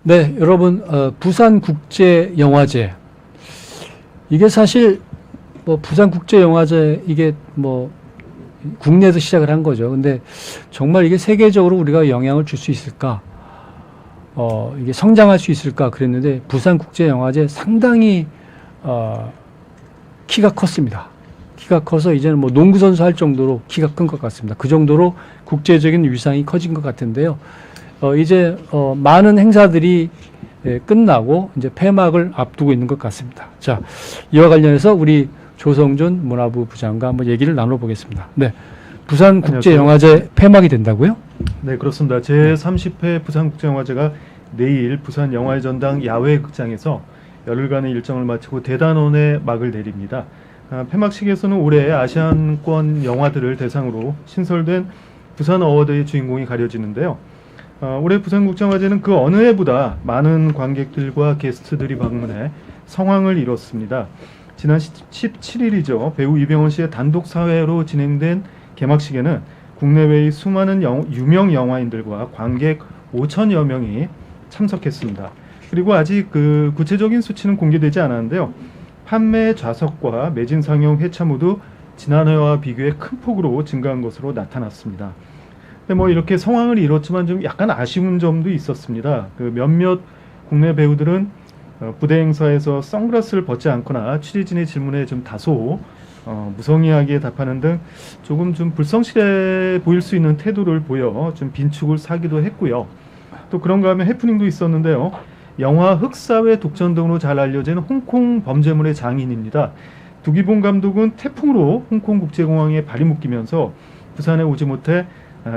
네, 여러분, 부산국제영화제. 이게 사실 뭐 부산국제영화제 이게 뭐 국내에서 시작을 한 거죠. 근데 정말 이게 세계적으로 우리가 영향을 줄 수 있을까? 이게 성장할 수 있을까? 그랬는데 부산국제영화제 상당히 키가 컸습니다. 키가 커서 이제는 뭐 농구선수 할 정도로 키가 큰 것 같습니다. 그 정도로 국제적인 위상이 커진 것 같은데요. 이제 많은 행사들이 끝나고 이제 폐막을 앞두고 있는 것 같습니다. 자, 이와 관련해서 우리 조성준 문화부 부장과 한번 얘기를 나눠보겠습니다. 네, 부산국제영화제 폐막이 된다고요? 네, 그렇습니다. 제30회 부산국제영화제가 내일 부산영화의 전당 야외극장에서 열흘간의 일정을 마치고 대단원에 막을 내립니다. 폐막식에서는 올해 아시안권 영화들을 대상으로 신설된 부산 어워드의 주인공이 가려지는데요. 올해 부산국제영화제는 그 어느 해보다 많은 관객들과 게스트들이 방문해 성황을 이뤘습니다. 지난 17일이죠. 배우 이병헌 씨의 단독 사회로 진행된 개막식에는 국내외의 수많은 유명 영화인들과 관객 5천여 명이 참석했습니다. 그리고 아직 그 구체적인 수치는 공개되지 않았는데요. 판매 좌석과 매진 상영 회차 모두 지난해와 비교해 큰 폭으로 증가한 것으로 나타났습니다. 근데 뭐 이렇게 성황을 이뤘지만 좀 약간 아쉬운 점도 있었습니다. 그 몇몇 국내 배우들은 부대 행사에서 선글라스를 벗지 않거나 취재진의 질문에 좀 다소 무성의하게 답하는 등 조금 좀 불성실해 보일 수 있는 태도를 보여 좀 빈축을 사기도 했고요. 또 그런가 하면 해프닝도 있었는데요. 영화 흑사회 독전 등으로 잘 알려진 홍콩 범죄물의 장인입니다. 두기봉 감독은 태풍으로 홍콩 국제공항에 발이 묶이면서 부산에 오지 못해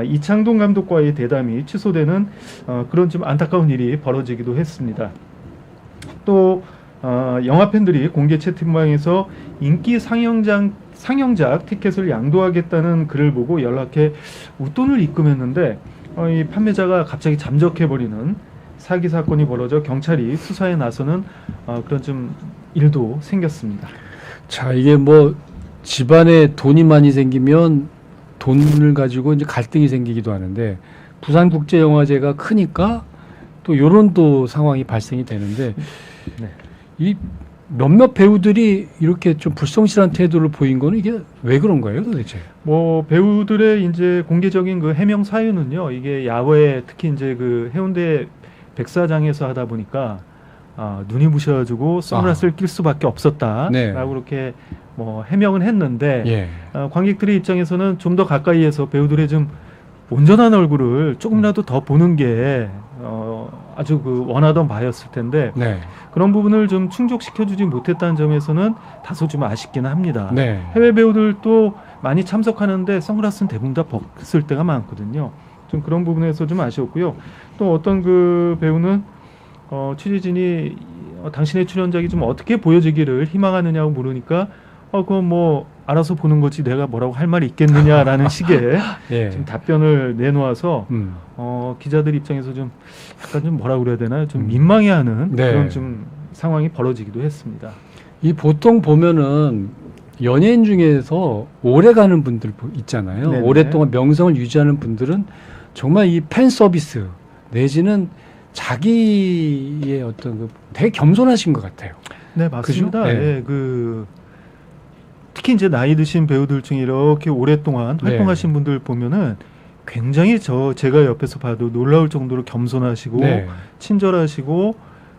이창동 감독과의 대담이 취소되는 그런 좀 안타까운 일이 벌어지기도 했습니다. 또 영화 팬들이 공개 채팅방에서 인기 상영작 티켓을 양도하겠다는 글을 보고 연락해 웃돈을 입금했는데 이 판매자가 갑자기 잠적해버리는 사기 사건이 벌어져 경찰이 수사에 나서는 그런 좀 일도 생겼습니다. 자, 이게 뭐 집안에 돈이 많이 생기면 돈을 가지고 이제 갈등이 생기기도 하는데 부산국제영화제가 크니까 또 요런 또 상황이 발생이 되는데 네. 이 몇몇 배우들이 이렇게 좀 불성실한 태도를 보인 거는 이게 왜 그런 거예요, 도대체? 뭐 배우들의 이제 공개적인 그 해명 사유는요. 이게 야외 특히 이제 그 해운대 백사장에서 하다 보니까 눈이 부셔가지고 선글라스를 낄 수밖에 없었다라고 네. 그렇게 뭐 해명은 했는데 예. 관객들의 입장에서는 좀 더 가까이에서 배우들의 좀 온전한 얼굴을 조금이라도 더 보는 게 아주 그 원하던 바였을 텐데 네. 그런 부분을 좀 충족시켜주지 못했다는 점에서는 다소 좀 아쉽기는 합니다. 네. 해외 배우들도 많이 참석하는데 선글라스는 대부분 다 벗을 때가 많거든요. 좀 그런 부분에서 좀 아쉬웠고요. 또 어떤 그 배우는 취재진이 당신의 출연작이 좀 어떻게 보여지기를 희망하느냐고 물으니까 그건 뭐 알아서 보는 거지 내가 뭐라고 할 말이 있겠느냐라는 식의 예. 좀 답변을 내놓아서 기자들 입장에서 좀 약간 좀 뭐라 그래야 되나요? 좀 민망해하는 네. 그런 좀 상황이 벌어지기도 했습니다. 이 보통 보면은 연예인 중에서 오래 가는 분들 있잖아요. 네네. 오랫동안 명성을 유지하는 분들은 정말 이 팬 서비스 내지는 자기의 어떤 그 되게 겸손하신 것 같아요. 네, 맞습니다. 그죠? 네. 예, 특히 이제 나이 드신 배우들 중에 이렇게 오랫동안 활동하신 분들 보면은 굉장히 제가 옆에서 봐도 놀라울 정도로 겸손하시고 네. 친절하시고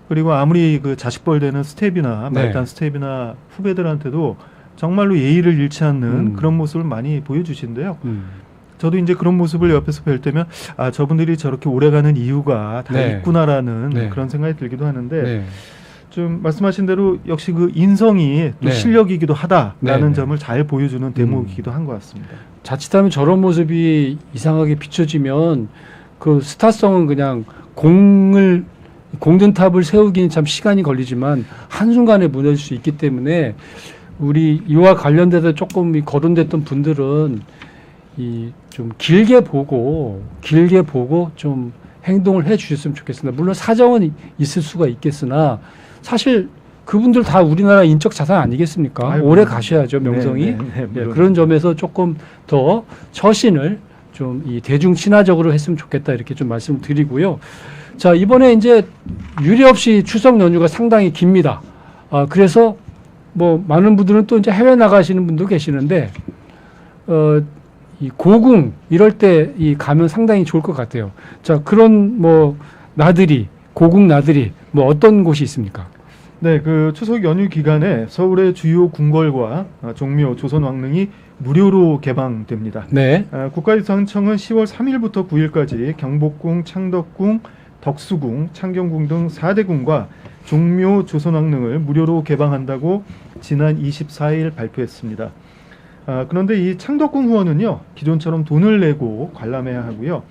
그리고 아무리 그 자식벌 되는 스텝이나 네. 말단 스텝이나 후배들한테도 정말로 예의를 잃지 않는 그런 모습을 많이 보여주신데요. 저도 이제 그런 모습을 옆에서 뵐 때면 저분들이 저렇게 오래가는 이유가 다 네. 있구나라는 네. 그런 생각이 들기도 하는데 네. 좀 말씀하신 대로 역시 그 인성이 또 네. 실력이기도 하다라는 네. 점을 잘 보여주는 대목이기도 한 것 같습니다. 자칫하면 저런 모습이 이상하게 비춰지면 그 스타성은 그냥 공든탑을 세우기는 참 시간이 걸리지만 한순간에 무너질 수 있기 때문에 우리 이와 관련돼서 조금 거론됐던 분들은 좀 길게 보고 좀 행동을 해 주셨으면 좋겠습니다. 물론 사정은 있을 수가 있겠으나 사실 그분들 다 우리나라 인적 자산 아니겠습니까? 아이고. 오래 가셔야죠, 명성이. 네, 예, 그런 점에서 조금 더 처신을 좀 이 대중 친화적으로 했으면 좋겠다 이렇게 좀 말씀드리고요. 자, 이번에 이제 유례 없이 추석 연휴가 상당히 깁니다. 그래서 뭐 많은 분들은 또 이제 해외 나가시는 분도 계시는데 이 고궁 이럴 때 이 가면 상당히 좋을 것 같아요. 자, 그런 뭐 나들이 고궁 나들이 뭐 어떤 곳이 있습니까? 네, 그 추석 연휴 기간에 서울의 주요 궁궐과 종묘, 조선 왕릉이 무료로 개방됩니다. 네. 국가유산청은 10월 3일부터 9일까지 경복궁, 창덕궁, 덕수궁, 창경궁 등 4대 궁과 종묘, 조선 왕릉을 무료로 개방한다고 지난 24일 발표했습니다. 그런데 이 창덕궁 후원은요, 기존처럼 돈을 내고 관람해야 하고요.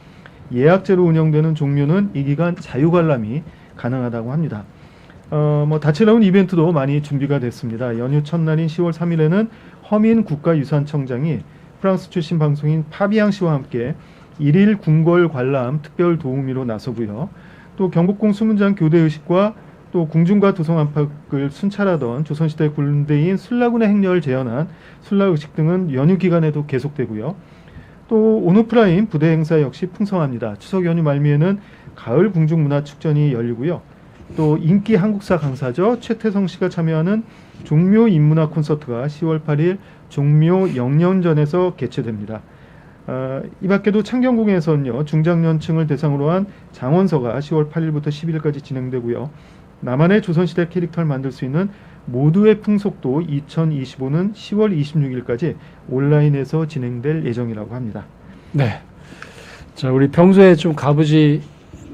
예약제로 운영되는 종묘는 이 기간 자유 관람이 가능하다고 합니다. 뭐 다채로운 이벤트도 많이 준비가 됐습니다. 연휴 첫날인 10월 3일에는 허민 국가유산청장이 프랑스 출신 방송인 파비앙 씨와 함께 1일 궁궐 관람 특별 도우미로 나서고요. 또 경복궁 수문장 교대 의식과 또 궁중과 도성 안팎을 순찰하던 조선시대 군대인 술라군의 행렬을 재현한 술라 의식 등은 연휴 기간에도 계속되고요. 또 온오프라인 부대 행사 역시 풍성합니다. 추석 연휴 말미에는 가을 궁중문화축전이 열리고요. 또 인기 한국사 강사죠. 최태성 씨가 참여하는 종묘 인문학 콘서트가 10월 8일 종묘 영년전에서 개최됩니다. 이 밖에도 창경궁에서는요, 중장년층을 대상으로 한 장원서가 10월 8일부터 10일까지 진행되고요. 나만의 조선시대 캐릭터를 만들 수 있는 모두의 풍속도 2025는 10월 26일까지 온라인에서 진행될 예정이라고 합니다. 네. 자, 우리 평소에 좀 가보지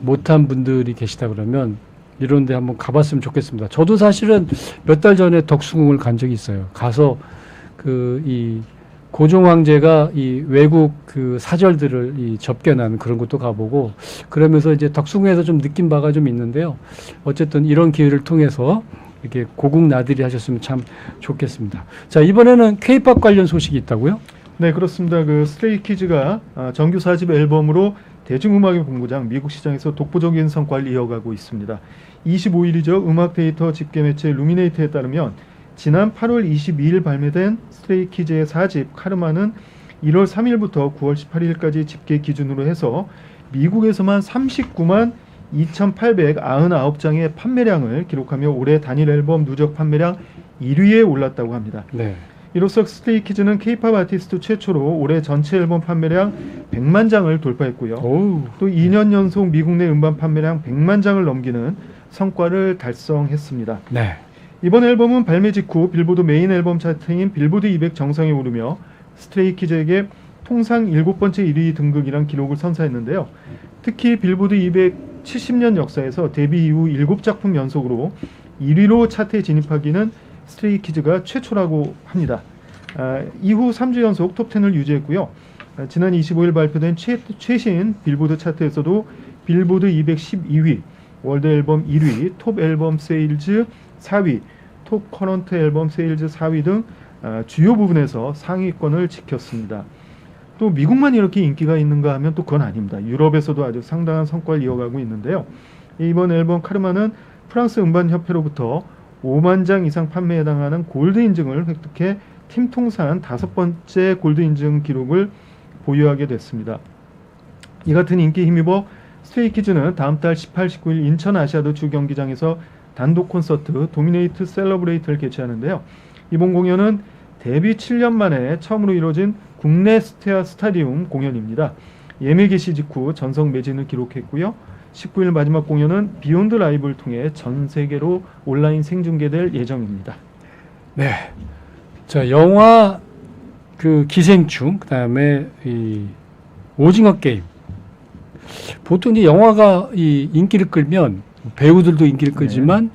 못한 분들이 계시다 그러면 이런 데 한번 가봤으면 좋겠습니다. 저도 사실은 몇 달 전에 덕수궁을 간 적이 있어요. 가서 이 고종 황제가 이 외국 그 사절들을 이 접견하는 그런 것도 가보고 그러면서 이제 덕수궁에서 좀 느낀 바가 좀 있는데요. 어쨌든 이런 기회를 통해서 이렇게 고궁 나들이 하셨으면 참 좋겠습니다. 자, 이번에는 K-팝 관련 소식이 있다고요? 네, 그렇습니다. 그 스트레이키즈가 정규 4집 앨범으로 대중음악의 본고장 미국 시장에서 독보적인 성과를 이어가고 있습니다. 25일이죠. 음악 데이터 집계 매체 루미네이트에 따르면 지난 8월 22일 발매된 스트레이키즈의 4집 카르마는 1월 3일부터 9월 18일까지 집계 기준으로 해서 미국에서만 39만 2,899장의 판매량을 기록하며 올해 단일 앨범 누적 판매량 1위에 올랐다고 합니다. 네. 이로써 스트레이키즈는 K-팝 아티스트 최초로 올해 전체 앨범 판매량 100만 장을 돌파했고요. 오우. 또 2년 연속 미국 내 음반 판매량 100만 장을 넘기는 성과를 달성했습니다. 네. 이번 앨범은 발매 직후 빌보드 메인 앨범 차트인 빌보드 200 정상에 오르며 스트레이키즈에게 통상 7번째 1위 등극이란 기록을 선사했는데요. 특히 빌보드 200 70년 역사에서 데뷔 이후 7작품 연속으로 1위로 차트에 진입하기는 스트레이키즈가 최초라고 합니다. 이후 3주 연속 톱10을 유지했고요. 지난 25일 발표된 최신 빌보드 차트에서도 빌보드 212위, 월드 앨범 1위, 톱 앨범 세일즈 4위, 톱 커런트 앨범 세일즈 4위 등 주요 부분에서 상위권을 지켰습니다. 또 미국만 이렇게 인기가 있는가 하면 또 그건 아닙니다. 유럽에서도 아주 상당한 성과를 이어가고 있는데요. 이번 앨범 카르마는 프랑스 음반협회로부터 5만 장 이상 판매에 해당하는 골드 인증을 획득해 팀 통산 5번째 골드 인증 기록을 보유하게 됐습니다. 이 같은 인기에 힘입어 스트레이키즈는 다음 달 18, 19일 인천 아시아드 주경기장에서 단독 콘서트 도미네이트 셀러브레이트를 개최하는데요. 이번 공연은 데뷔 7년 만에 처음으로 이뤄진 국내 스타디움 공연입니다. 예매 개시 직후 전석 매진을 기록했고요. 19일 마지막 공연은 비욘드 라이브를 통해 전 세계로 온라인 생중계될 예정입니다. 네. 자, 영화 그 기생충, 그다음에 이 오징어 게임. 보통 이제 영화가 이 인기를 끌면 배우들도 인기를 끌지만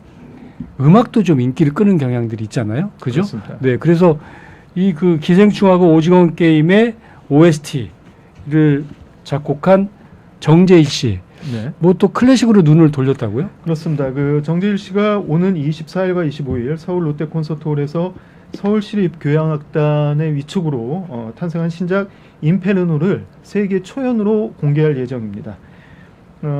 음악도 좀 인기를 끄는 경향들이 있잖아요. 그죠? 그렇습니다. 네. 그래서 이 그 기생충하고 오징어 게임의 OST를 작곡한 정재일 씨. 네. 뭐 또 클래식으로 눈을 돌렸다고요? 그렇습니다. 그 정재일 씨가 오는 24일과 25일 서울 롯데 콘서트홀에서 서울시립 교향악단의 위축으로 탄생한 신작 인페르노를 세계 초연으로 공개할 예정입니다.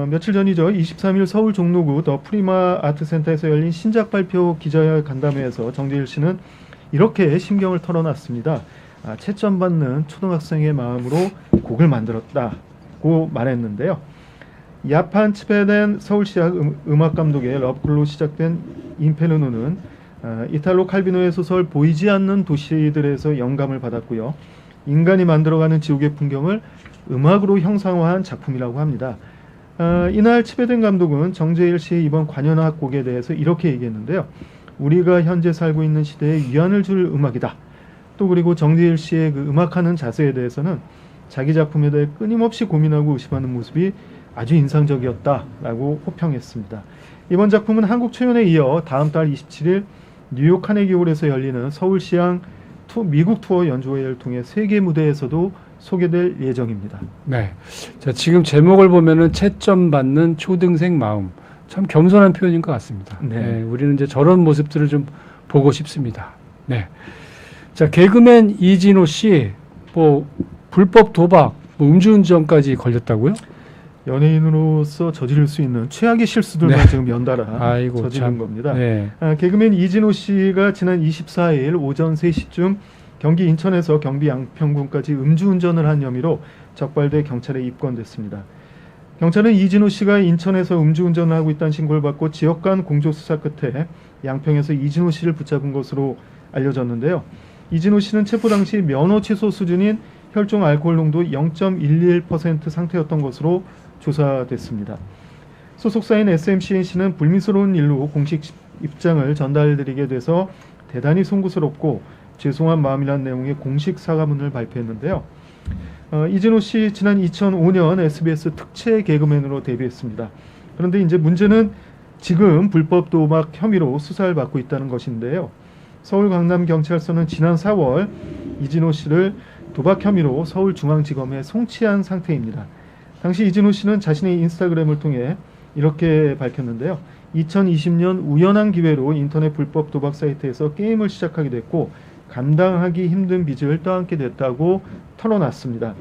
며칠 전이죠. 23일 서울 종로구 더 프리마 아트센터에서 열린 신작 발표 기자간담회에서 정재일 씨는 이렇게 심경을 털어놨습니다. 채점받는 초등학생의 마음으로 곡을 만들었다고 말했는데요. 야판 츠페덴 서울시학 음악감독의 러브콜로 시작된 인페르노는 이탈로 칼비노의 소설 보이지 않는 도시들에서 영감을 받았고요. 인간이 만들어가는 지옥의 풍경을 음악으로 형상화한 작품이라고 합니다. 이날 츠페덴 감독은 정재일 씨의 이번 관현악 곡에 대해서 이렇게 얘기했는데요. 우리가 현재 살고 있는 시대에 위안을 줄 음악이다. 또 그리고 정재일 씨의 그 음악하는 자세에 대해서는 자기 작품에 대해 끊임없이 고민하고 의심하는 모습이 아주 인상적이었다라고 호평했습니다. 이번 작품은 한국 초연에 이어 다음 달 27일 뉴욕 카네기홀에서 열리는 서울시향 미국 투어 연주회를 통해 세계 무대에서도 소개될 예정입니다. 네. 자, 지금 제목을 보면은 채점 받는 초등생 마음. 참 겸손한 표현인 것 같습니다. 네. 우리는 이제 저런 모습들을 좀 보고 싶습니다. 네. 자, 개그맨 이진호 씨, 뭐 불법 도박, 뭐 음주운전까지 걸렸다고요? 연예인으로서 저지를 수 있는 최악의 실수들만 네. 지금 연달아 아이고, 저지른 참. 겁니다. 네. 개그맨 이진호 씨가 지난 24일 오전 3시쯤 경기 인천에서 경기 양평군까지 음주운전을 한 혐의로 적발돼 경찰에 입건됐습니다. 경찰은 이진호 씨가 인천에서 음주운전을 하고 있다는 신고를 받고 지역 간 공조 수사 끝에 양평에서 이진호 씨를 붙잡은 것으로 알려졌는데요. 이진호 씨는 체포 당시 면허 취소 수준인 혈중 알코올 농도 0.11% 상태였던 것으로 조사됐습니다. 소속사인 SMCNC는 불미스러운 일로 공식 입장을 전달드리게 돼서 대단히 송구스럽고 죄송한 마음이라는 내용의 공식 사과문을 발표했는데요. 이진호 씨 지난 2005년 SBS 특채 개그맨으로 데뷔했습니다. 그런데 이제 문제는 지금 불법 도박 혐의로 수사를 받고 있다는 것인데요. 서울 강남경찰서는 지난 4월 이진호 씨를 도박 혐의로 서울중앙지검에 송치한 상태입니다. 당시 이진호 씨는 자신의 인스타그램을 통해 이렇게 밝혔는데요. 2020년 우연한 기회로 인터넷 불법 도박 사이트에서 게임을 시작하게 됐고 감당하기 힘든 빚을 떠안게 됐다고 털어놨습니다.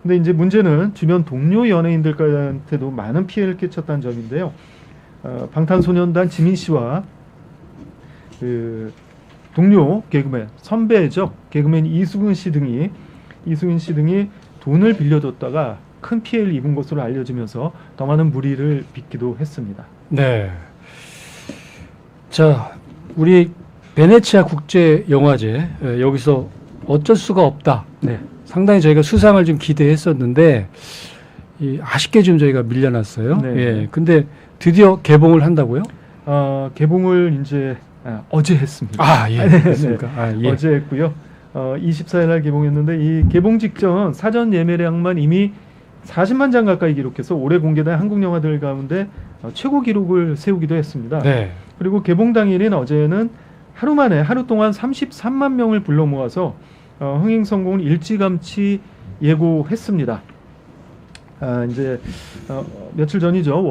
근데 이제 문제는 주변 동료 연예인들한테도 많은 피해를 끼쳤다는 점인데요. 방탄소년단 지민 씨와 그 동료 개그맨 선배죠. 개그맨 이수근 씨 등이 돈을 빌려줬다가 큰 피해를 입은 것으로 알려지면서 더 많은 물의를 빚기도 했습니다. 네. 자, 우리 베네치아 국제영화제 여기서 어쩔 수가 없다. 네. 상당히 저희가 수상을 좀 기대했었는데 아쉽게 좀 저희가 밀려났어요. 네. 예. 근데 드디어 개봉을 한다고요? 개봉을 이제 어제 했습니다. 예. 네, 그렇습니까? 예. 어제 했고요. 24일 날 개봉했는데 이 개봉 직전 사전 예매량만 이미 40만 장 가까이 기록해서 올해 공개된 한국 영화들 가운데 최고 기록을 세우기도 했습니다. 네. 그리고 개봉 당일인 어제는 하루 동안 33만 명을 불러 모아서 흥행 성공을 일찌감치 예고했습니다. 이제 며칠 전이죠.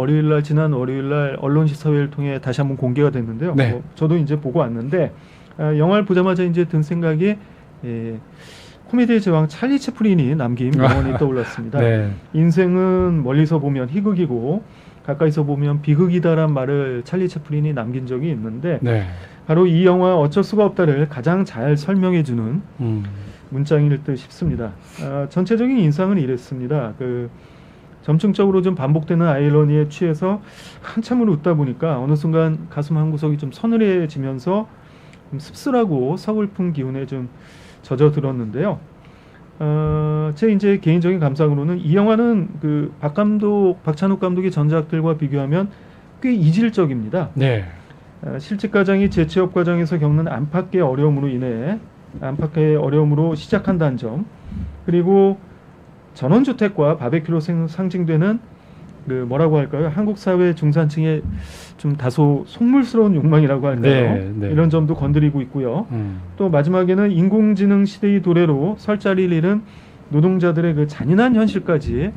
지난 월요일날 언론시사회를 통해 다시 한번 공개가 됐는데요. 네. 저도 이제 보고 왔는데 영화를 보자마자 이제 든 생각이 코미디의 제왕 찰리 채플린이 남긴 명언이 떠올랐습니다. 네. 인생은 멀리서 보면 희극이고 가까이서 보면 비극이다란 말을 찰리 채플린이 남긴 적이 있는데 네. 바로 이 영화 어쩔 수가 없다를 가장 잘 설명해주는 문장일 듯 싶습니다. 전체적인 인상은 이랬습니다. 점층적으로 좀 반복되는 아이러니에 취해서 한참을 웃다 보니까 어느 순간 가슴 한 구석이 좀 서늘해지면서 좀 씁쓸하고 서글픈 기운에 좀 젖어들었는데요. 제 이제 개인적인 감상으로는 이 영화는 박찬욱 감독의 전작들과 비교하면 꽤 이질적입니다. 네. 실직 가장이 재취업 과정에서 겪는 안팎의 어려움으로 시작한다는 점, 그리고 전원주택과 바베큐로 상징되는 뭐라고 할까요? 한국 사회 중산층의 좀 다소 속물스러운 욕망이라고 할까요? 네, 네. 이런 점도 건드리고 있고요. 또 마지막에는 인공지능 시대의 도래로 설 자리를 잃은 노동자들의 그 잔인한 현실까지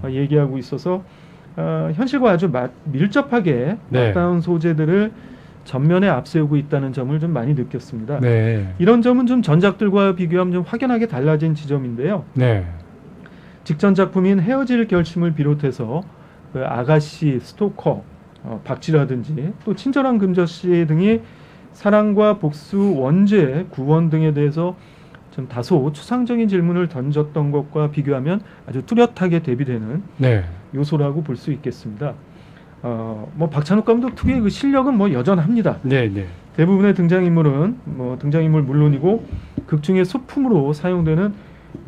얘기하고 있어서 현실과 아주 밀접하게 네. 맞닿은 소재들을 전면에 앞세우고 있다는 점을 좀 많이 느꼈습니다. 네. 이런 점은 좀 전작들과 비교하면 좀 확연하게 달라진 지점인데요. 네. 직전 작품인 헤어질 결심을 비롯해서 아가씨, 스토커, 박쥐라든지 또 친절한 금저씨 등이 사랑과 복수, 원죄, 구원 등에 대해서 좀 다소 추상적인 질문을 던졌던 것과 비교하면 아주 뚜렷하게 대비되는 네. 요소라고 볼 수 있겠습니다. 뭐 박찬욱 감독 특유의 그 실력은 뭐 여전합니다. 네, 네. 대부분의 등장인물은 뭐 등장인물 물론이고 극 중의 소품으로 사용되는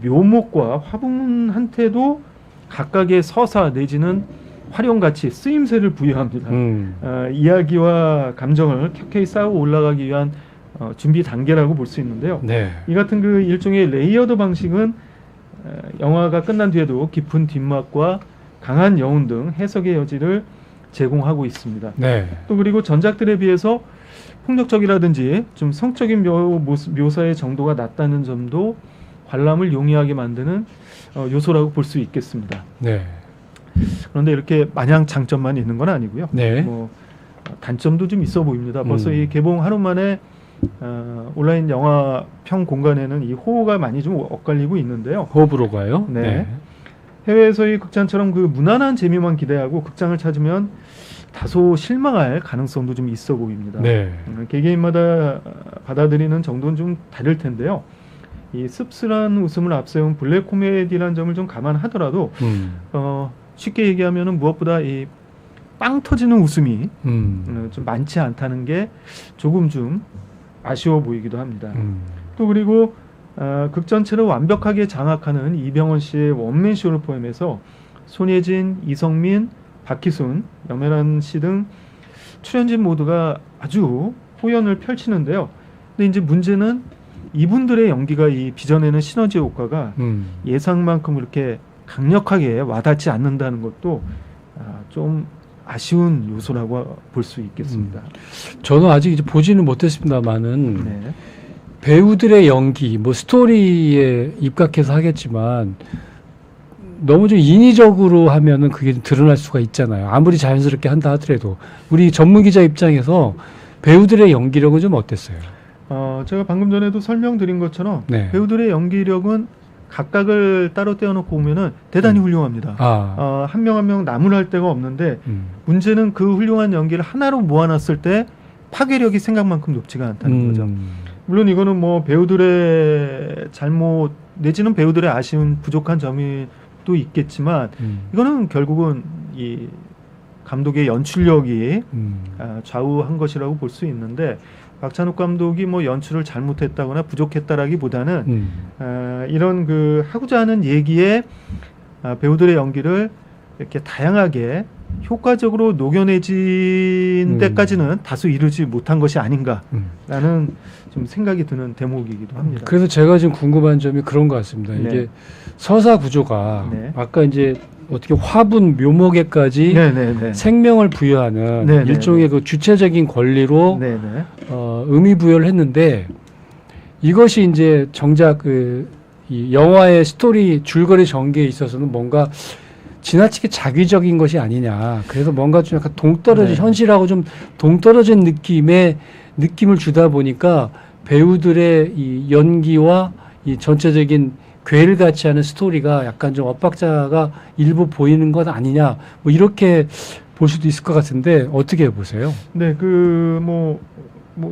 묘목과 화분한테도 각각의 서사 내지는 활용가치, 쓰임새를 부여합니다. 이야기와 감정을 켜켜이 쌓아 올라가기 위한 준비 단계라고 볼 수 있는데요. 네. 이 같은 그 일종의 레이어드 방식은 영화가 끝난 뒤에도 깊은 뒷맛과 강한 여운 등 해석의 여지를 제공하고 있습니다. 네. 또 그리고 전작들에 비해서 폭력적이라든지 좀 성적인 묘사의 정도가 낮다는 점도 관람을 용이하게 만드는 요소라고 볼 수 있겠습니다. 네. 그런데 이렇게 마냥 장점만 있는 건 아니고요. 네. 뭐 단점도 좀 있어 보입니다. 벌써 이 개봉 하루 만에 온라인 영화 평 공간에는 이 호호가 많이 좀 엇갈리고 있는데요. 호흡으로 가요. 네. 해외에서의 극장처럼 그 무난한 재미만 기대하고 극장을 찾으면 다소 실망할 가능성도 좀 있어 보입니다. 네. 개개인마다 받아들이는 정도는 좀 다를 텐데요. 이 씁쓸한 웃음을 앞세운 블랙 코미디라는 점을 좀 감안하더라도 쉽게 얘기하면은 무엇보다 이 빵 터지는 웃음이 좀 많지 않다는 게 조금 좀 아쉬워 보이기도 합니다. 또 그리고 극 전체를 완벽하게 장악하는 이병헌 씨의 원맨 쇼를 포함해서 손예진, 이성민, 박희순, 염혜란 씨 등 출연진 모두가 아주 호연을 펼치는데요. 근데 이제 문제는 이분들의 연기가 이 빚어내는 시너지 효과가 예상만큼 이렇게 강력하게 와닿지 않는다는 것도 좀 아쉬운 요소라고 볼 수 있겠습니다. 저는 아직 이제 보지는 못했습니다만은 네. 배우들의 연기, 뭐 스토리에 입각해서 하겠지만 너무 좀 인위적으로 하면은 그게 좀 드러날 수가 있잖아요. 아무리 자연스럽게 한다 하더라도 우리 전문 기자 입장에서 배우들의 연기력은 좀 어땠어요? 제가 방금 전에도 설명드린 것처럼 네. 배우들의 연기력은 각각을 따로 떼어놓고 보면은 대단히 훌륭합니다. 한 명 한 명 나무랄 데가 없는데 문제는 그 훌륭한 연기를 하나로 모아놨을 때 파괴력이 생각만큼 높지가 않다는 거죠. 물론 이거는 뭐 배우들의 잘못 내지는 배우들의 아쉬운 부족한 점이 또 있겠지만 이거는 결국은 이 감독의 연출력이 좌우한 것이라고 볼 수 있는데 박찬욱 감독이 뭐 연출을 잘못했다거나 부족했다라기보다는 이런 그 하고자 하는 얘기에 배우들의 연기를 이렇게 다양하게 효과적으로 녹여내진 데까지는 다소 이르지 못한 것이 아닌가라는 좀 생각이 드는 대목이기도 합니다. 그래서 제가 지금 궁금한 점이 그런 것 같습니다. 네. 이게 서사 구조가 네. 아까 이제 어떻게 화분 묘목에까지 네네네. 생명을 부여하는 네네네. 일종의 그 주체적인 권리로 네네. 의미 부여를 했는데 이것이 이제 정작 이 영화의 스토리 줄거리 전개에 있어서는 뭔가 지나치게 자기적인 것이 아니냐. 그래서 뭔가 좀 약간 동떨어진 네. 현실하고 좀 동떨어진 느낌을 주다 보니까 배우들의 이 연기와 이 전체적인 괴를 같이 하는 스토리가 약간 좀 엇박자가 일부 보이는 것 아니냐. 뭐 이렇게 볼 수도 있을 것 같은데 어떻게 보세요? 네, 뭐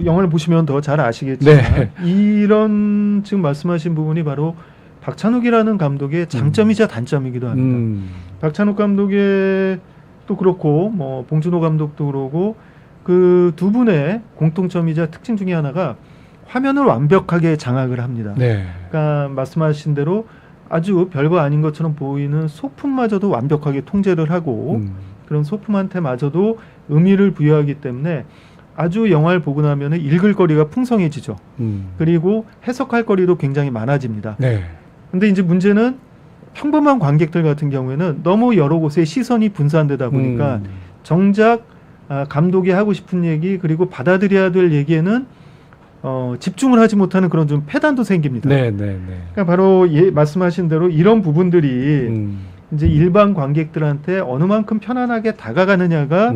영화를 보시면 더 잘 아시겠지만 네. 이런 지금 말씀하신 부분이 바로 박찬욱이라는 감독의 장점이자 단점이기도 합니다. 박찬욱 감독의 또 그렇고 뭐 봉준호 감독도 그러고 그 두 분의 공통점이자 특징 중에 하나가 화면을 완벽하게 장악을 합니다. 네. 그러니까 말씀하신 대로 아주 별거 아닌 것처럼 보이는 소품마저도 완벽하게 통제를 하고 그런 소품한테마저도 의미를 부여하기 때문에 아주 영화를 보고 나면 읽을 거리가 풍성해지죠. 그리고 해석할 거리도 굉장히 많아집니다. 네. 근데 이제 문제는 평범한 관객들 같은 경우에는 너무 여러 곳에 시선이 분산되다 보니까 정작 감독이 하고 싶은 얘기 그리고 받아들여야 될 얘기에는 집중을 하지 못하는 그런 좀 패단도 생깁니다. 네, 네, 네. 그러니까 바로 말씀하신 대로 이런 부분들이 이제 일반 관객들한테 어느 만큼 편안하게 다가가느냐가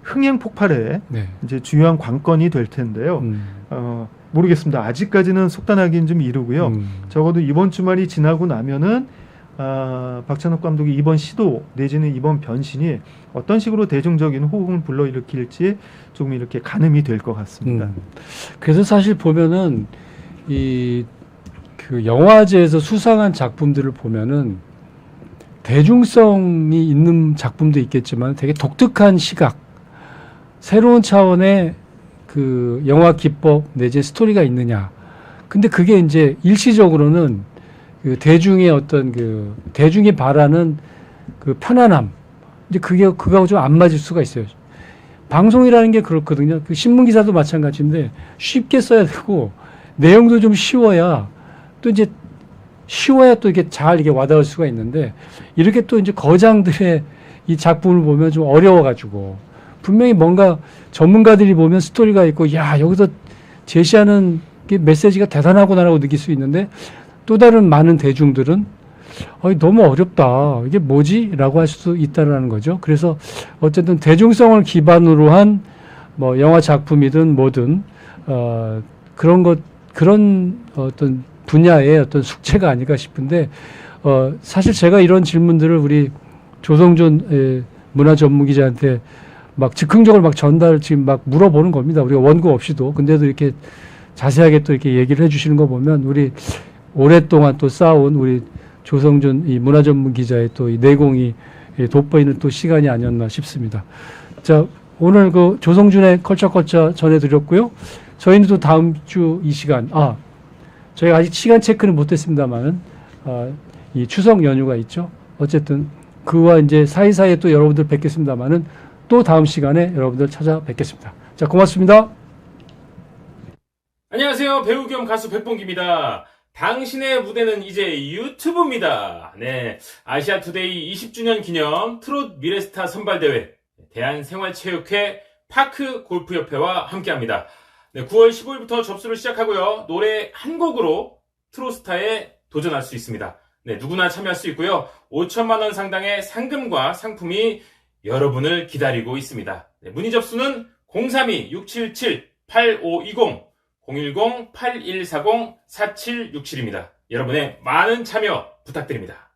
흥행 폭발에 네. 이제 중요한 관건이 될 텐데요. 모르겠습니다. 아직까지는 속단하기는 좀 이르고요. 적어도 이번 주말이 지나고 나면은 박찬욱 감독의 이번 시도 내지는 이번 변신이 어떤 식으로 대중적인 호응을 불러일으킬지 조금 이렇게 가늠이 될 것 같습니다. 그래서 사실 보면은 그 영화제에서 수상한 작품들을 보면은 대중성이 있는 작품도 있겠지만 되게 독특한 시각, 새로운 차원의 그 영화 기법 내지 스토리가 있느냐. 근데 그게 이제 일시적으로는 그 대중의 어떤 그 대중이 바라는 그 편안함, 이제 그거하고 좀 안 맞을 수가 있어요. 방송이라는 게 그렇거든요. 그 신문 기사도 마찬가지인데 쉽게 써야 되고 내용도 좀 쉬워야 또 이제 쉬워야 또 이게 잘 이게 와닿을 수가 있는데 이렇게 또 이제 거장들의 이 작품을 보면 좀 어려워가지고 분명히 뭔가 전문가들이 보면 스토리가 있고 야 여기서 제시하는 게 메시지가 대단하구나라고 느낄 수 있는데 또 다른 많은 대중들은 너무 어렵다. 이게 뭐지? 라고 할 수 있다는 거죠. 그래서 어쨌든 대중성을 기반으로 한 뭐 영화 작품이든 뭐든 그런 어떤 분야의 어떤 숙제가 아닐까 싶은데 사실 제가 이런 질문들을 우리 조성준 문화 전문 기자한테 막 즉흥적으로 막 지금 막 물어보는 겁니다. 우리가 원고 없이도. 근데도 이렇게 자세하게 또 이렇게 얘기를 해주시는 거 보면 우리 오랫동안 또 쌓아온 우리 조성준 이 문화 전문 기자의 또 이 내공이 돋보이는 또 시간이 아니었나 싶습니다. 자, 오늘 그 조성준의 컬처 전해드렸고요. 저희는 또 다음 주 이 시간, 저희가 아직 시간 체크는 못했습니다만은, 이 추석 연휴가 있죠. 어쨌든 그와 이제 사이사이에 또 여러분들 뵙겠습니다만은 또 다음 시간에 여러분들 찾아뵙겠습니다. 자, 고맙습니다. 안녕하세요. 배우 겸 가수 백봉기입니다. 당신의 무대는 이제 유튜브입니다. 네. 아시아투데이 20주년 기념 트롯 미래스타 선발대회 대한생활체육회 파크골프협회와 함께합니다. 네, 9월 15일부터 접수를 시작하고요. 노래 한 곡으로 트롯스타에 도전할 수 있습니다. 네, 누구나 참여할 수 있고요. 5천만 원 상당의 상금과 상품이 여러분을 기다리고 있습니다. 네, 문의 접수는 032-677-8520 010-8140-4767입니다. 여러분의 많은 참여 부탁드립니다.